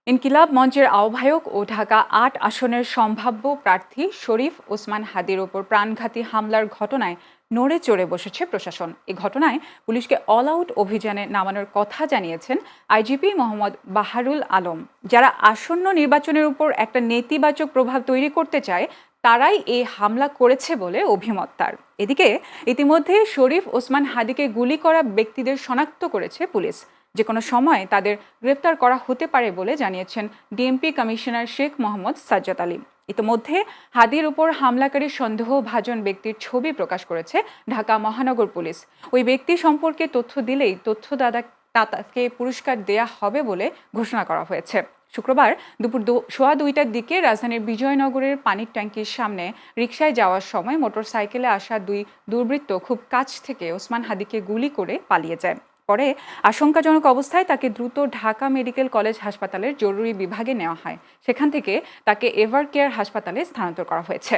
ইনকিলাব মঞ্চের আহ্বায়ক ও ঢাকা-৮ আসনের সম্ভাব্য প্রার্থী শরীফ ওসমান হাদির ওপর প্রাণঘাতী হামলার ঘটনায় নড়ে চড়ে বসেছে প্রশাসন। এ ঘটনায় পুলিশকে অল আউট অভিযানে নামানোর কথা জানিয়েছেন আইজিপি মোহাম্মদ বাহারুল আলম। যারা আসন্ন নির্বাচনের উপর একটা নেতিবাচক প্রভাব তৈরি করতে চায় তারাই এই হামলা করেছে বলে অভিমত তার। এদিকে ইতিমধ্যে শরীফ ওসমান হাদিকে গুলি করা ব্যক্তিদের শনাক্ত করেছে পুলিশ। যে কোনো সময় তাদের গ্রেফতার করা হতে পারে বলে জানিয়েছেন ডিএমপি কমিশনার শেখ মোহাম্মদ সাজ্জাদ আলী। ইতিমধ্যে হাদির উপর হামলাকারীর সন্দেহভাজন ব্যক্তির ছবি প্রকাশ করেছে ঢাকা মহানগর পুলিশ। ওই ব্যক্তি সম্পর্কে তথ্য দিলেই তথ্যদাতাকে পুরস্কার দেয়া হবে বলে ঘোষণা করা হয়েছে। শুক্রবার দুপুর 2:15টার দিকে রাজধানীর বিজয়নগরের পানির ট্যাঙ্কির সামনে রিকশায় যাওয়ার সময় মোটরসাইকেলে আসা দুই দুর্বৃত্ত খুব কাছ থেকে ওসমান হাদিকে গুলি করে পালিয়ে যায়। পরে আশঙ্কাজনক অবস্থায় তাকে দ্রুত ঢাকা মেডিকেল কলেজ হাসপাতালের জরুরি বিভাগে নেওয়া হয়। সেখান থেকে তাকে এভার কেয়ার হাসপাতালে স্থানান্তর করা হয়েছে।